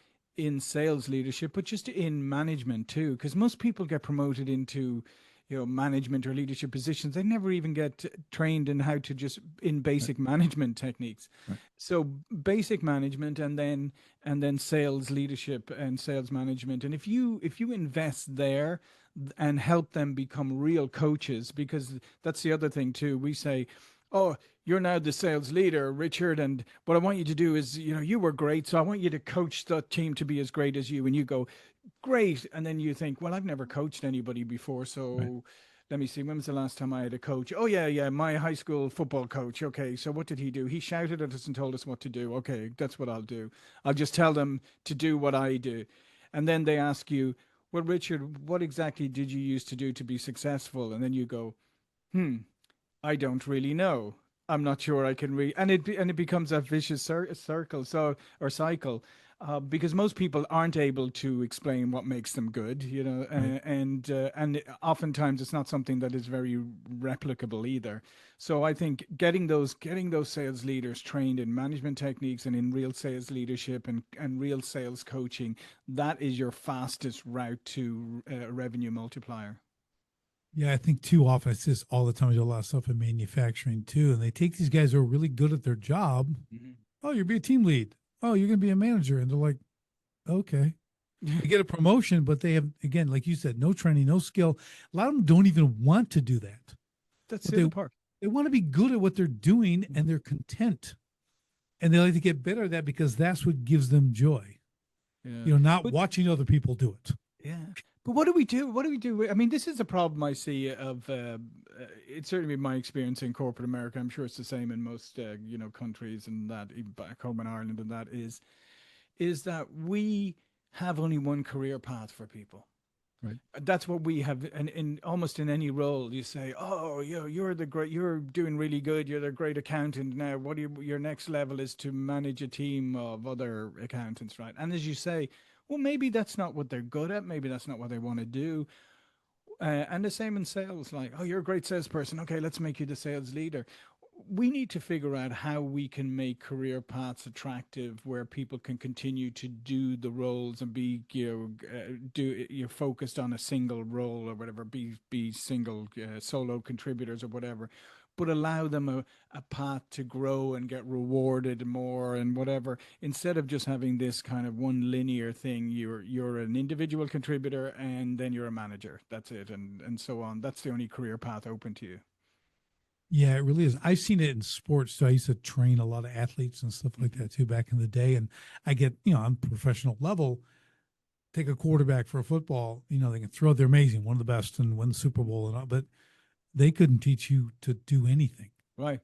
sales leadership, but just in management too. Because most people get promoted into management or leadership positions. They never even get trained in how to just in basic management techniques. Right. So basic management, and then sales leadership and sales management. And if you invest there and help them become real coaches, because that's the other thing too. We say, oh, you're now the sales leader, Richard, and what I want you to do is, you were great, so I want you to coach the team to be as great as you. And you go, great. And then you think, well, I've never coached anybody before. So Right. let me see, when was the last time I had a coach? Oh, yeah, my high school football coach. Okay, so what did he do? He shouted at us and told us what to do. Okay, that's what I'll do. I'll just tell them to do what I do. And then they ask you, well, Richard, what exactly did you use to do to be successful? And then you go, I don't really know. I'm not sure I can read, and it becomes a vicious circle, or cycle, because most people aren't able to explain what makes them good, Right. and oftentimes it's not something that is very replicable either. So I think getting those sales leaders trained in management techniques and in real sales leadership and real sales coaching, that is your fastest route to revenue multiplier. Yeah, I think too often it's just all the time. I do a lot of stuff in manufacturing too, and they take these guys who are really good at their job. Mm-hmm. Oh, you'll be a team lead. Oh, you're going to be a manager, and they're like, okay. They get a promotion, but they have, again, like you said, no training, no skill. A lot of them don't even want to do that. That's But the other part. they want to be good at what they're doing, and they're content, and they like to get better at that because that's what gives them joy. Yeah. Not But watching other people do it. yeah. But what do we do? What do we do? I mean, this is a problem I see of. It's certainly my experience in corporate America. I'm sure it's the same in most countries, and that even back home in Ireland, and that is that we have only one career path for people. Right. That's what we have, and in almost in any role, you say, "Oh, you're doing really good. You're the great accountant now. What do your next level is to manage a team of other accountants, right?" And as you say, well, maybe that's not what they're good at. Maybe that's not what they want to do. And the same in sales, like, oh, you're a great salesperson. Okay, let's make you the sales leader. We need to figure out how we can make career paths attractive where people can continue to do the roles and be you're focused on a single role or whatever, be single solo contributors or whatever, but allow them a path to grow and get rewarded more and whatever, instead of just having this kind of one linear thing. You're an individual contributor and then you're a manager, that's it, and so on. That's the only career path open to you. Yeah, it really is. I've seen it in sports. So I used to train a lot of athletes and stuff like Mm-hmm. that too back in the day. And I get, on professional level, take a quarterback for a football, they can throw, they're amazing, one of the best and win the Super Bowl and all, but they couldn't teach you to do anything. Right.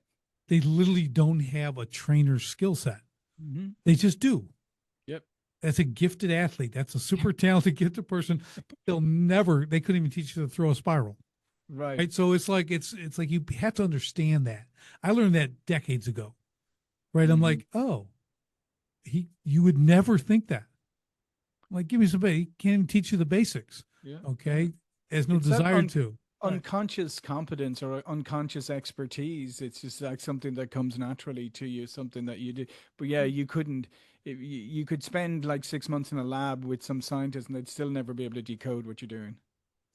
They literally don't have a trainer's skill set. Mm-hmm. They just do. Yep. That's a gifted athlete. That's a super talented, gifted person. They couldn't even teach you to throw a spiral. Right. Right. So it's like you have to understand that. I learned that decades ago. Right. Mm-hmm. I'm like, oh, you would never think that. I'm like, give me somebody, he can't even teach you the basics. Yeah. Okay. Has no It's that desire to. Right. unconscious competence or unconscious expertise. It's just like something that comes naturally to you, something that you do. But yeah, you couldn't. You could spend like 6 months in a lab with some scientists, and they'd still never be able to decode what you're doing.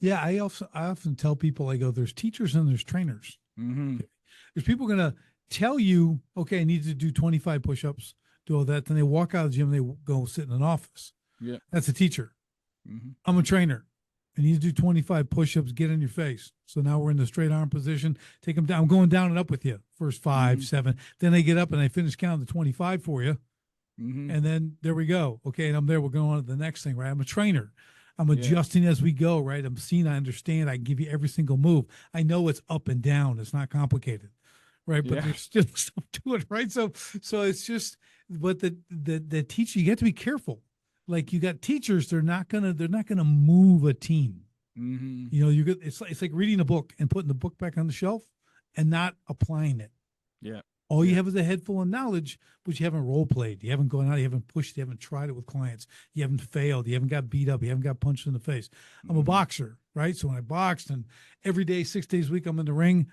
Yeah, I often tell people, I go, there's teachers and there's trainers. Mm-hmm. Okay. There's people gonna tell you, okay, I need to do 25 push-ups, do all that. Then they walk out of the gym, and they go sit in an office. Yeah. That's a teacher. Mm-hmm. I'm a trainer. I need to do 25 push-ups, get in your face. So now we're in the straight arm position. Take them down. I'm going down and up with you. First 5, Mm-hmm. 7. Then they get up and I finish counting the 25 for you. Mm-hmm. And then there we go. Okay, and I'm there. We're going on to the next thing, right? I'm a trainer. I'm Yeah. adjusting as we go, right? I'm seeing, I understand. I can give you every single move. I know it's up and down. It's not complicated, right? But Yeah. there's still stuff to it, right? So it's just, but the teacher, you have to be careful. Like you got teachers, they're not gonna move a team. Mm-hmm. You know, it's like reading a book and putting the book back on the shelf and not applying it. Yeah. All you Yeah. have is a head full of knowledge, but you haven't role played. You haven't gone out. You haven't pushed. You haven't tried it with clients. You haven't failed. You haven't got beat up. You haven't got punched in the face. I'm a Mhm. boxer, right? So when I boxed and every day, 6 days a week, I'm in the ring.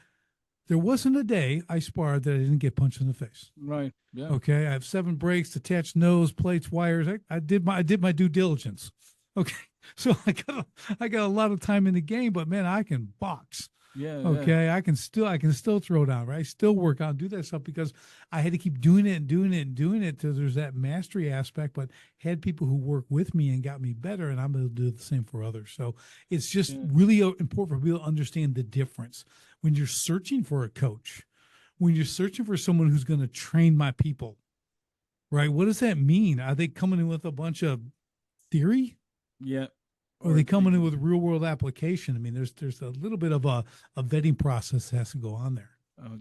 There wasn't a day I sparred that I didn't get punched in the face. Right. Yeah. Okay. I have 7 breaks, attached nose, plates, wires. I did my due diligence. Okay. So I got a lot of time in the game, but man, I can box. Yeah. Yeah. Okay, I can still throw down, right? I still work out and do that stuff because I had to keep doing it and doing it and doing it till there's that mastery aspect, but had people who work with me and got me better, and I'm able to do the same for others. So it's just Yeah. really important for people to understand the difference when you're searching for a coach, when you're searching for someone who's going to train my people, right? What does that mean? Are they coming in with a bunch of theory? Yeah. Or they coming in with real world application? I mean, there's a little bit of a vetting process that has to go on there. Oh,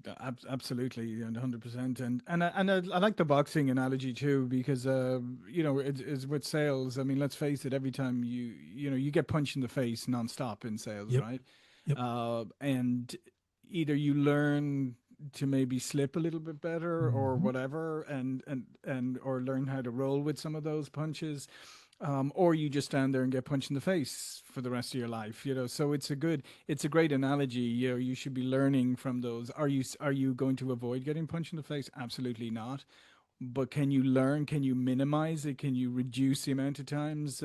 absolutely, and 100%. And I like the boxing analogy too, because it's with sales. I mean, let's face it. Every time you get punched in the face nonstop in sales, Yep. right? Yep. And either you learn to maybe slip a little bit better or Mhm. whatever, and or learn how to roll with some of those punches. Or you just stand there and get punched in the face for the rest of your life, So it's a great analogy. You should be learning from those. Are you going to avoid getting punched in the face? Absolutely not. But can you learn? Can you minimize it? Can you reduce the amount of times?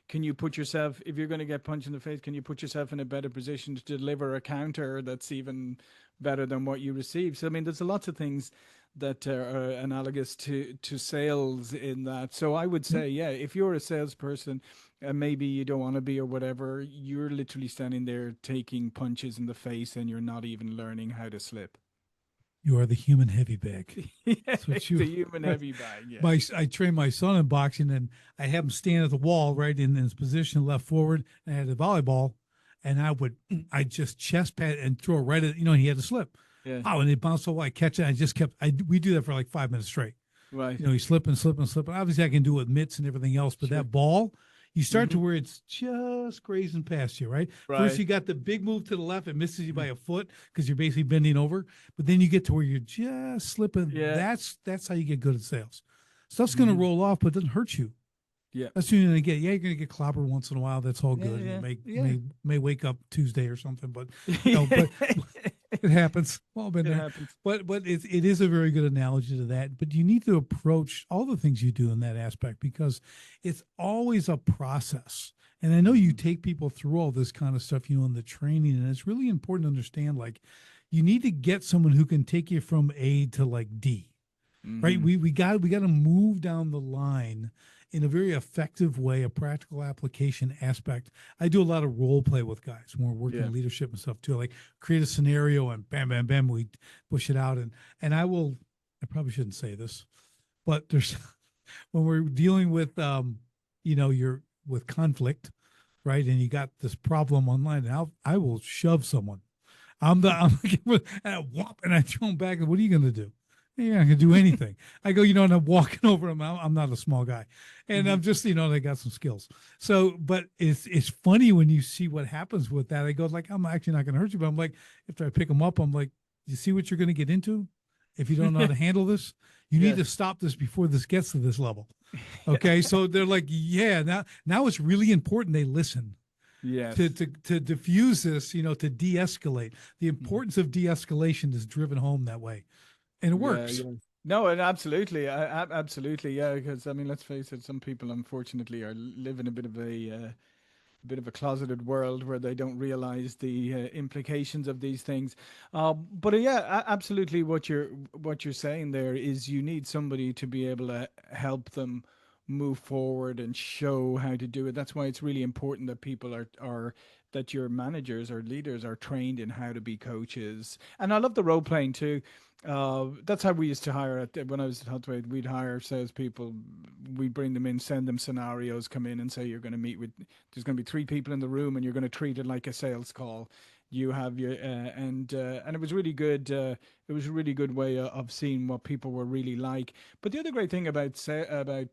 Can you put yourself, if you're going to get punched in the face, can you put yourself in a better position to deliver a counter that's even better than what you received? So I mean, there's lots of things that are analogous to sales in that. So I would Yep. say, yeah, if you're a salesperson and maybe you don't want to be or whatever, you're literally standing there taking punches in the face and you're not even learning how to slip. You are the human heavy bag. Yeah, That's what it's you. a human heavy bag. Yeah. I train my son in boxing, and I have him stand at the wall right in his position, left forward, and I had a volleyball, and I just chest pat and throw it right at, he had to slip. Yeah. Oh, and it bounced away. I catch it. I just kept. We do that for like 5 minutes straight. Right. He's slipping, slipping, slipping. Obviously, I can do it with mitts and everything else, but Sure. that ball, you start to Mhm. where it's just grazing past you, right? First, Right. you got the big move to the left, it misses you by a foot because you're basically bending over. But then you get to where you're just slipping. Yeah. That's how you get good at sales. Stuff's going to Mhm. roll off, but it doesn't hurt you. Yeah. That's what you're going to get. Yeah, you're going to get clobbered once in a while. That's all Yeah, good. yeah, You may, yeah. may wake up Tuesday or something, but but it happens. All been It there. happens. But it is a very good analogy to that. But you need to approach all the things you do in that aspect because it's always a process. And I know you take people through all this kind of stuff, in the training, and it's really important to understand. Like, you need to get someone who can take you from A to like D, right? Mhm. We got to move down the line in a very effective way, a practical application aspect. I do a lot of role play with guys when we're working Yeah. in leadership and stuff too. Like create a scenario and bam, bam, bam, we push it out. And I probably shouldn't say this, but there's when we're dealing with you're with conflict, right? And you got this problem online, and I will shove someone. I'm and I whop and I throw them back. What are you gonna do? You're not gonna do anything. I go, and I'm walking over them. I'm not a small guy, and I'm just, they got some skills. So, but it's funny when you see what happens with that. I go like, I'm actually not gonna hurt you, but I'm like, after I pick them up, I'm like, you see what you're gonna get into if you don't know how to handle this. You Yeah. need to stop this before this gets to this level. Okay, so they're like, yeah. Now it's really important they listen. Yes. to diffuse this, to de-escalate. The Mhm. importance of de-escalation is driven home that way, and it Yeah, works. yeah. No, and absolutely, absolutely, yeah. Because I mean, let's face it, some people unfortunately are living a bit of a closeted world where they don't realize the implications of these things. But yeah, absolutely, what you're saying there is you need somebody to be able to help them move forward and show how to do it. That's why it's really important that people are that your managers or leaders are trained in how to be coaches. And I love the role playing too. That's how we used to hire when I was at Hotway. We'd hire salespeople. We'd bring them in, send them scenarios, come in and say you're going to meet with. There's going to be three people in the room, and you're going to treat it like a sales call. You have your and it was really good. It was a really good way of seeing what people were really like. But the other great thing about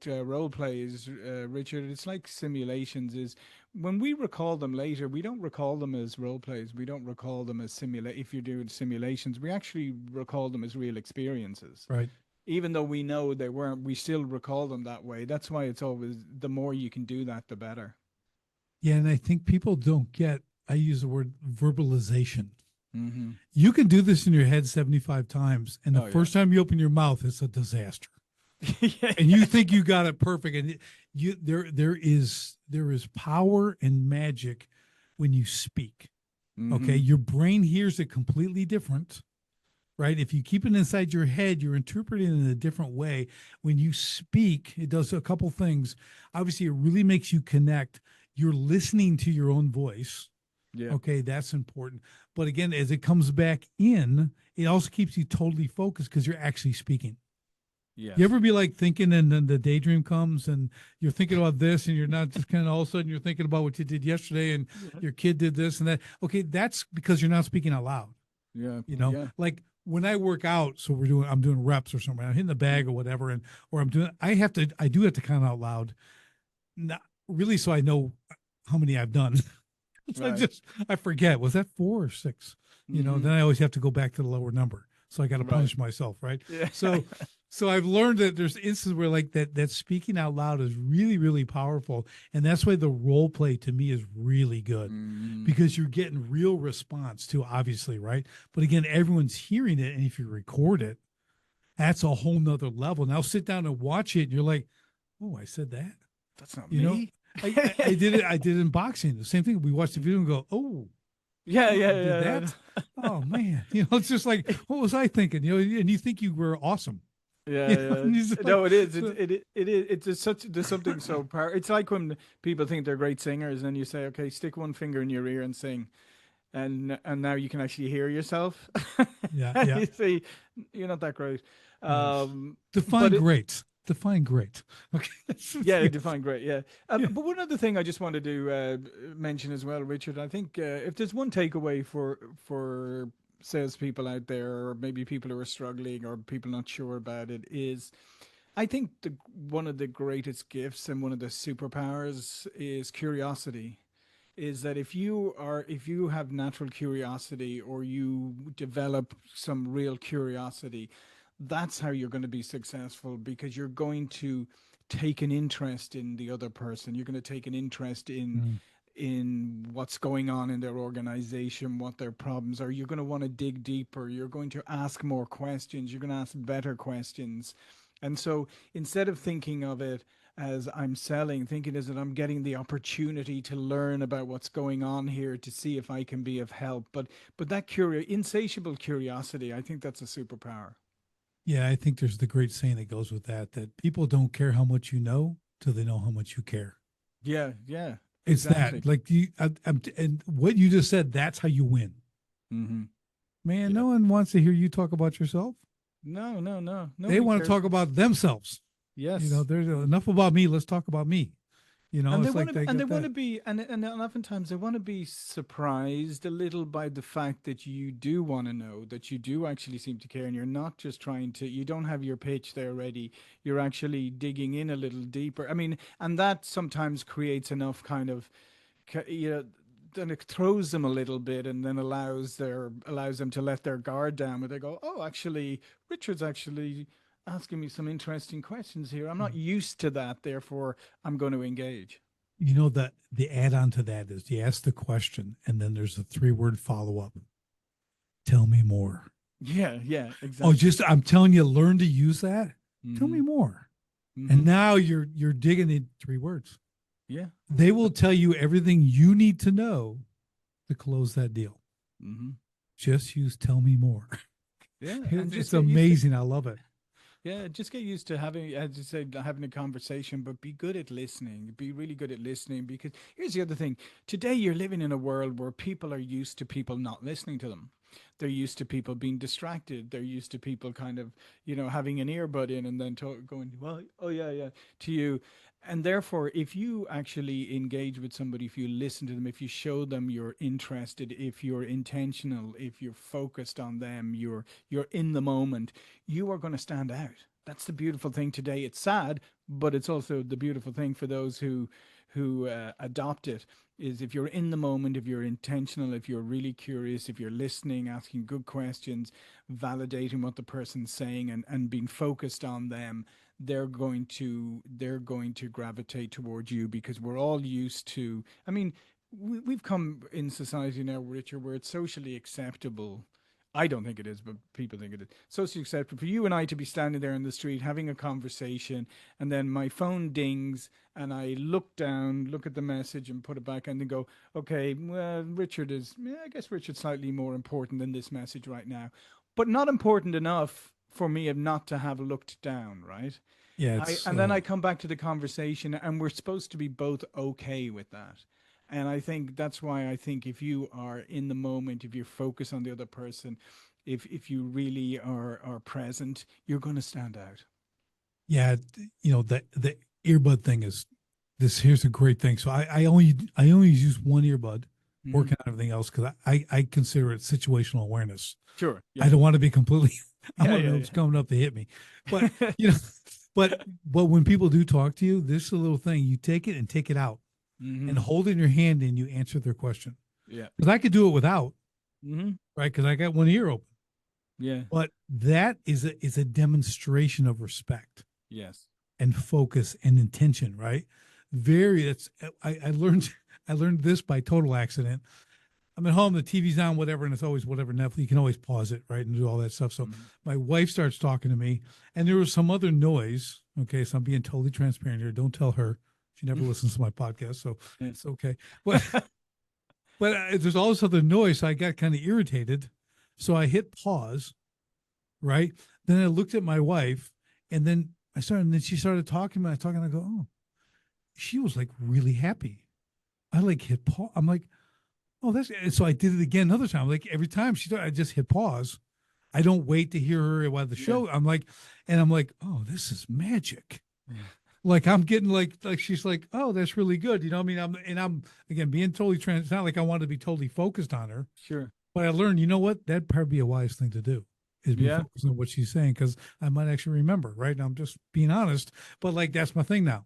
role plays, Richard, it's like simulations. Is when we recall them later, we don't recall them as role plays. We don't recall them as simulate. If you're doing simulations, we actually recall them as real experiences. Right. Even though we know they weren't, we still recall them that way. That's why it's always the more you can do that, the better. Yeah, and I think people don't get. I use the word verbalization. Mm-hmm. You can do this in your head 75 times, and the Oh yeah. first time you open your mouth, it's a disaster. Yeah. And you think you got it perfect, and there is power and magic when you speak. Okay, Mm-hmm. your brain hears it completely different, right? If you keep it inside your head, you're interpreting it in a different way. When you speak, it does a couple things. Obviously, it really makes you connect. You're listening to your own voice. Yeah. Okay, that's important. But again, as it comes back in, it also keeps you totally focused because you're actually speaking. You Yes. ever be like thinking and then the daydream comes and you're thinking about this and you're not just kind of all of a sudden you're thinking about what you did yesterday and Yeah. your kid did this and that. Okay, that's because you're not speaking out loud. Yeah. You know, Yeah. like when I work out, so I'm doing reps or something, I'm hitting the bag or whatever, and or I do have to count out loud, not really, so I know how many I've done. I Right. just I forget. Was that 4 or 6? Mm-hmm. Then I always have to go back to the lower number. So I got to Right. punish myself, right? Yeah. So I've learned that there's instances where like that speaking out loud is really, really powerful. And that's why the role play to me is really good Mm-hmm. because you're getting real response too, obviously, right? But again, everyone's hearing it. And if you record it, that's a whole nother level. Now sit down and watch it and you're like, oh, I said that. That's not You know, me. I did it. I did it in boxing. The same thing. We watched the video and go, oh, Yeah. oh, Yeah. I did Yeah. that. Oh man, it's just like, what was I thinking? And you think you were awesome. Yeah, And yeah. you're just like, No, it is. so, It is. It's just such. There's something so power. It's like when people think they're great singers, and you say, "Okay, stick one finger in your ear and sing," and now you can actually hear yourself. yeah, And yeah, you see, you're not that great. yes. But Define it, great. Define great. Okay. yeah, Yes. define great. Yeah. Yeah. But one other thing I just wanted to mention as well, Richard. I think if there's one takeaway for salespeople out there, or maybe people who are struggling, or people not sure about it, is I think one of the greatest gifts and one of the superpowers is curiosity. Is that if you have natural curiosity or you develop some real curiosity, that's how you're going to be successful because you're going to take an interest in the other person. You're going to take an interest Mm. in what's going on in their organization, what their problems are. You're going to want to dig deeper. You're going to ask more questions. You're going to ask better questions. And so instead of thinking of it as I'm selling, thinking as that I'm getting the opportunity to learn about what's going on here to see if I can be of help. But that insatiable curiosity, I think that's a superpower. Yeah, I think there's the great saying that goes with that people don't care how much you know till they know how much you care. Yeah, yeah, It's exactly. that like and what you just said, that's how you win. Mm-hmm. Man, Yeah. no one wants to hear you talk about yourself. No, no, no. They Nobody want to cares. talk about themselves. Yes. There's enough about me. Let's talk about me. And they It's want like to, they and they got want that. to be, and oftentimes they want to be surprised a little by the fact that you do want to know, that you do actually seem to care, and you're not just trying to, you don't have your pitch there ready. You're actually digging in a little deeper. I mean, and that sometimes creates enough kind of, you know, then it throws them a little bit, and then allows them to let their guard down, where they go, oh, actually, Richard's actually asking me some interesting questions here. I'm not Mm. used to that, therefore I'm going to engage. You know that the add-on to that is you ask the question and then there's a three-word follow-up. Tell me more. Yeah, yeah, Oh, exactly. just I'm telling you, learn to use that. Tell Mm-hmm. me more. And Mm-hmm. now you're digging in three words. Yeah. They will tell you everything you need to know to close that deal. Mm-hmm. Just use tell me more. Yeah, and just It's get used to. amazing. I love it. Yeah, just get used to having, as you said, having a conversation, but be good at listening. Be really good at listening because here's the other thing. Today, you're living in a world where people are used to people not listening to them. They're used to people being distracted. They're used to people kind of, having an earbud in and then going, well, oh, yeah, yeah, to you. And therefore, if you actually engage with somebody, if you listen to them, if you show them you're interested, if you're intentional, if you're focused on them, you're in the moment, you are going to stand out. That's the beautiful thing today. It's sad, but it's also the beautiful thing for those who adopt it. Is if you're in the moment, if you're intentional, if you're really curious, if you're listening, asking good questions, validating what the person's saying, and being focused on them, they're going to gravitate towards you because we're all used to. I mean, we've come in society now, Richard, where it's socially acceptable. I don't think it is, but people think it is. Socially acceptable for you and I to be standing there in the street having a conversation, and then my phone dings, and I look down, look at the message, and put it back, and then go, okay, well, Richard is, I guess Richard's slightly more important than this message right now, but not important enough for me not to have looked down, right? Yeah, I it's and then I come back to the conversation, and we're supposed to be both okay with that. And I think that's why I think if you are in the moment, if you focus on the other person, if you really are present, you're going to stand out. yeah, the earbud thing is this. Here's a great thing. So I only use one earbud, Hmm. working on everything else because I consider it situational awareness. Sure. I Yeah. don't want to be completely. I Yeah. want to know Yeah. what's coming up to hit me, but Yeah. you know, but when people do talk to you, this is a little thing. You take it and take it out and Hmm. hold it in your hand and you answer their question. Yeah. Because I could do it without, Hmm. right? Because I got one ear open. Yeah. But that is a demonstration of respect Yes. and focus and intention, right? Very. It's I learned I learned this by total accident. I'm at home, the TV's on, whatever, and it's always whatever Netflix. You can always pause it, right, and do all that stuff. So Hmm. my wife starts talking to me, and there was some other noise. Okay, so I'm being totally transparent here. Don't tell her. She never listens to my podcast, so Yeah. it's okay. But there's all this other noise, so I got kind of irritated. So I hit pause, right? Then I looked at my wife, and then and then she started talking. I talking. I go, oh, she was like really happy. I like hit pause. I'm like, oh, that's so I did it again another time. Like every time I just hit pause. I don't wait to hear her while the Yeah. show. I'm like, oh, this is magic. Yeah. Like I'm getting like she's like, oh, that's really good. You know, what I mean, I'm again being totally trans. It's not like I want to be totally focused on her, Sure. but I learned, you know what, that'd probably be a wise thing to do is be Yeah. focused on what she's saying because I might actually remember, right? And I'm just being honest, but like that's my thing now.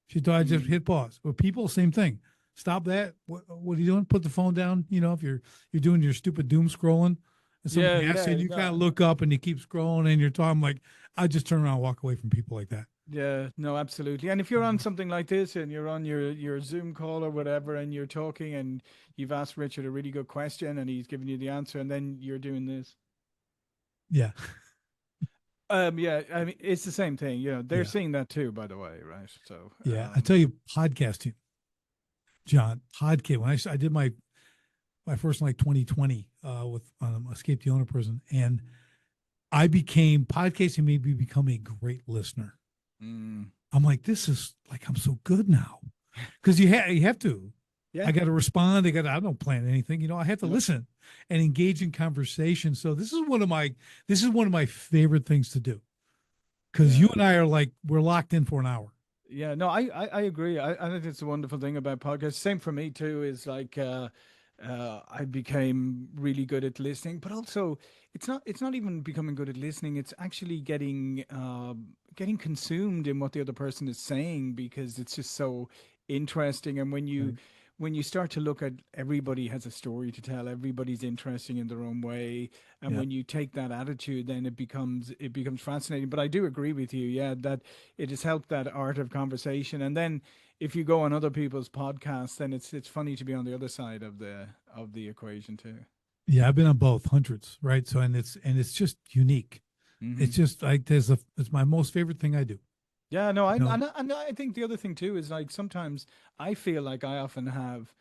She thought I just Mm. hit pause. But people, same thing. Stop that. What are you doing? Put the phone down. You know, if you're doing your stupid doom scrolling and Yeah. somebody asks you, Yeah. and you kind No. of look up and you keep scrolling and you're talking like, I just turn around and walk away from people like that. Yeah, no, absolutely. And if you're on something like this and you're on your Zoom call or whatever and you're talking and you've asked Richard a really good question and he's giving you the answer and then you're doing this. Yeah. Yeah, I mean it's the same thing, they're Yeah. seeing that too, by the way, right? So, Yeah. I tell you, podcasting, John, podcast. When I did my first in like 2020 with Escape the Owner Prison, and I became podcasting made me become a great listener. mm, I'm like, this is like I'm so good now because you have to. yeah, I got to respond. I don't plan anything. You know, I have to no, listen and engage in conversation. So this is one of my favorite things to do because you yeah. and I are like we're locked in for an hour. Yeah, no, I agree. I think it's a wonderful thing about podcasts. Same for me too. Is like I became really good at listening, but also it's not even becoming good at listening. It's actually getting consumed in what the other person is saying because it's just so interesting. And when you Right. when you start to look at everybody has a story to tell, everybody's interesting in their own way, and Yeah. when you take that attitude, then it becomes fascinating. But I do agree with you, yeah, that it has helped that art of conversation. And then if you go on other people's podcasts, then it's funny to be on the other side of the equation too. Yeah, I've been on both hundreds, right? So and it's just unique. Hmm. It's just like it's my most favorite thing I do. Yeah, no, You know, and I think the other thing too is like sometimes I feel like I often have,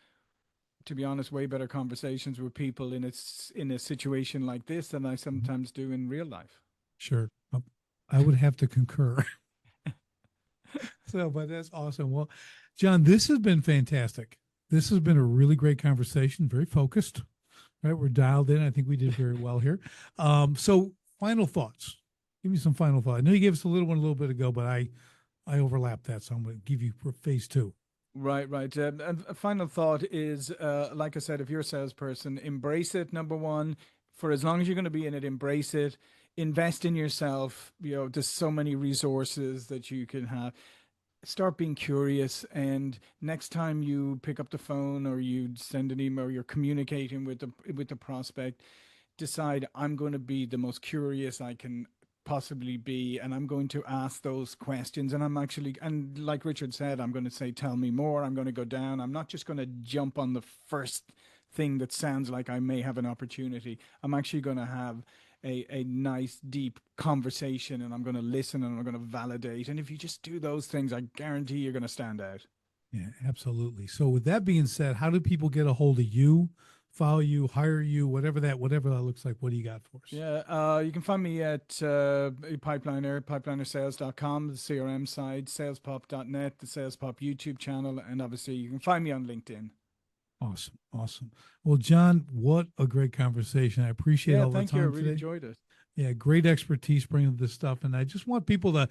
to be honest, way better conversations with people in a situation like this than I Mhm. sometimes do in real life. Sure. I would have to concur. So, but that's awesome. Well, John, this has been fantastic. This has been a really great conversation, very focused, right? We're dialed in. I think we did very well here. So final thoughts. Give me some final thoughts. I know you gave us a little one a little bit ago, but I overlapped that, so I'm going to give you for phase two. Right, right. And a final thought is, like I said, if you're a salesperson, embrace it. Number one, for as long as you're going to be in it, embrace it. Invest in yourself. You know, there's so many resources that you can have. Start being curious, and next time you pick up the phone or you send an email, or you're communicating with the prospect, decide I'm going to be the most curious I can possibly be, and I'm going to ask those questions, and I'm actually, and like Richard said, I'm going to say tell me more. I'm going to go down. I'm not just going to jump on the first thing that sounds like I may have an opportunity. I'm actually going to have a nice deep conversation, and I'm going to listen, and I'm going to validate. And if you just do those things, I guarantee you're going to stand out. Yeah, absolutely. So with that being said, how do people get a hold of you, follow you, hire you, whatever that looks like? What do you got for us? Yeah, you can find me at pipelinersales.com, the CRM side, salespop.net, the Salespop YouTube channel, and obviously you can find me on LinkedIn. Awesome. Awesome. Well, John, what a great conversation. I appreciate Yeah, all the thank you. I time really today. enjoyed it. Yeah, great expertise bringing this stuff. And I just want people to,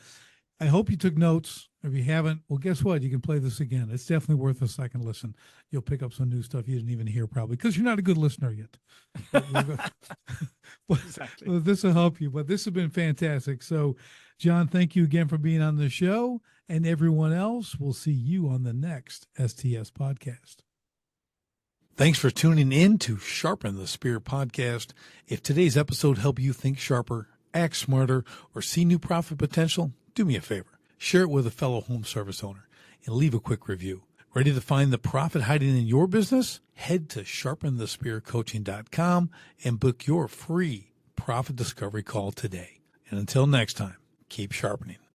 I hope you took notes. If you haven't, well, guess what? You can play this again. It's definitely worth a second listen. You'll pick up some new stuff you didn't even hear probably because you're not a good listener yet. But, but, Exactly. but this will help you. But this has been fantastic. So, John, thank you again for being on the show. And everyone else, we'll see you on the next STS podcast. Thanks for tuning in to Sharpen the Spear podcast. If today's episode helped you think sharper, act smarter, or see new profit potential, do me a favor. Share it with a fellow home service owner and leave a quick review. Ready to find the profit hiding in your business? Head to sharpenthespearcoaching.com and book your free profit discovery call today. And until next time, keep sharpening.